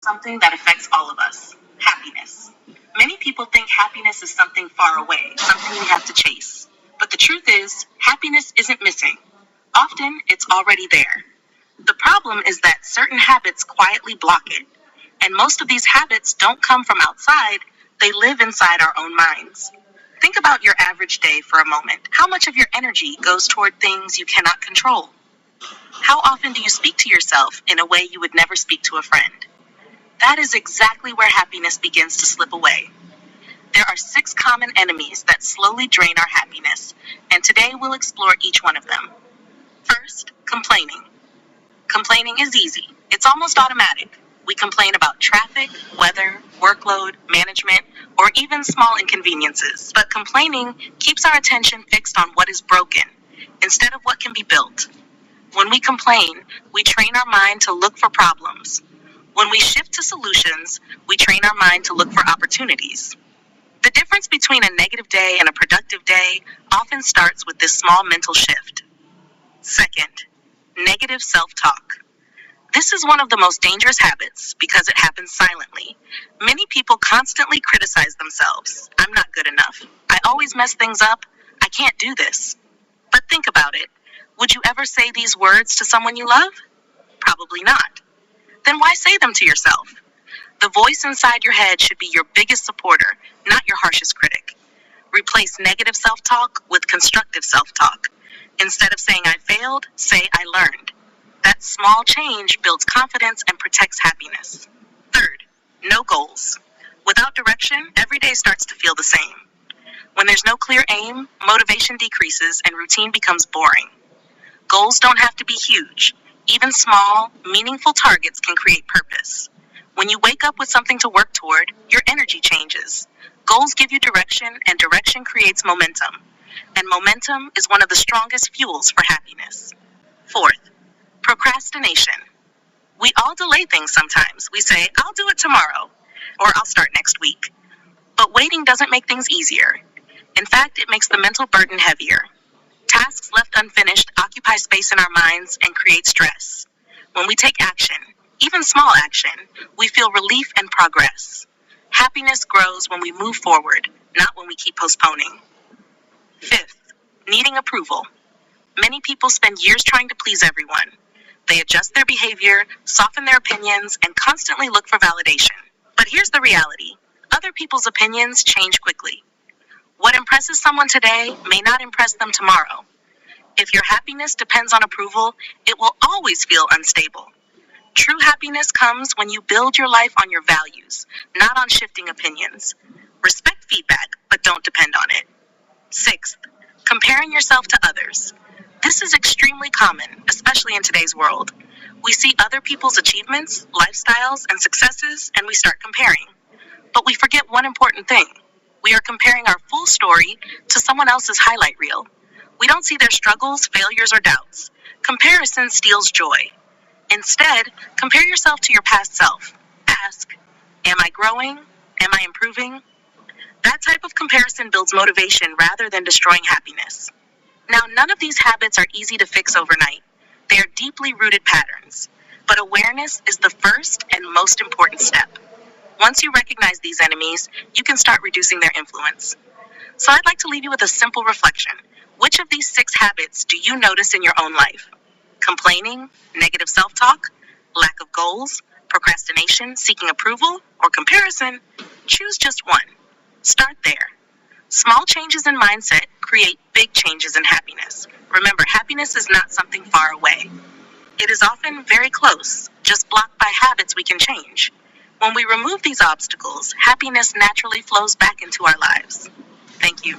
Something that affects all of us: happiness. Many people think happiness is something far away, something we have to chase. But the truth is, happiness isn't missing. Often, it's already there. The problem is that certain habits quietly block it. And most of these habits don't come from outside, they live inside our own minds. Think about your average day for a moment. How much of your energy goes toward things you cannot control? How often do you speak to yourself in a way you would never speak to a friend? That is exactly where happiness begins to slip away. There are 6 common enemies that slowly drain our happiness, and today we'll explore each one of them. First, complaining. Complaining is easy. It's almost automatic. We complain about traffic, weather, workload, management, or even small inconveniences. But complaining keeps our attention fixed on what is broken instead of what can be built. When we complain, we train our mind to look for problems. When we shift to solutions, we train our mind to look for opportunities. The difference between a negative day and a productive day often starts with this small mental shift. Second, negative self-talk. This is one of the most dangerous habits because it happens silently. Many people constantly criticize themselves. I'm not good enough. I always mess things up. I can't do this. But think about it. Would you ever say these words to someone you love? Probably not. Then why say them to yourself? The voice inside your head should be your biggest supporter, not your harshest critic. Replace negative self-talk with constructive self-talk. Instead of saying I failed, say I learned. That small change builds confidence and protects happiness. Third, no goals. Without direction, every day starts to feel the same. When there's no clear aim, motivation decreases and routine becomes boring. Goals don't have to be huge. Even small, meaningful targets can create purpose. When you wake up with something to work toward, your energy changes. Goals give you direction, and direction creates momentum. And momentum is one of the strongest fuels for happiness. Fourth, procrastination. We all delay things sometimes. We say, I'll do it tomorrow, or I'll start next week. But waiting doesn't make things easier. In fact, it makes the mental burden heavier. Tasks left unfinished occupy space in our minds and create stress. When we take action, even small action, we feel relief and progress. Happiness grows when we move forward, not when we keep postponing. Fifth, needing approval. Many people spend years trying to please everyone. They adjust their behavior, soften their opinions, and constantly look for validation. But here's the reality. Other people's opinions change quickly. What impresses someone today may not impress them tomorrow. If your happiness depends on approval, it will always feel unstable. True happiness comes when you build your life on your values, not on shifting opinions. Respect feedback, but don't depend on it. Sixth, comparing yourself to others. This is extremely common, especially in today's world. We see other people's achievements, lifestyles, and successes, and we start comparing. But we forget one important thing. We are comparing our full story to someone else's highlight reel. We don't see their struggles, failures, or doubts. Comparison steals joy. Instead, compare yourself to your past self. Ask, am I growing? Am I improving? That type of comparison builds motivation rather than destroying happiness. Now, none of these habits are easy to fix overnight. They are deeply rooted patterns. But awareness is the first and most important step. Once you recognize these enemies, you can start reducing their influence. So I'd like to leave you with a simple reflection. Which of these 6 habits do you notice in your own life? Complaining, negative self-talk, lack of goals, procrastination, seeking approval, or comparison? Choose just one. Start there. Small changes in mindset create big changes in happiness. Remember, happiness is not something far away. It is often very close, just blocked by habits we can change. When we remove these obstacles, happiness naturally flows back into our lives. Thank you.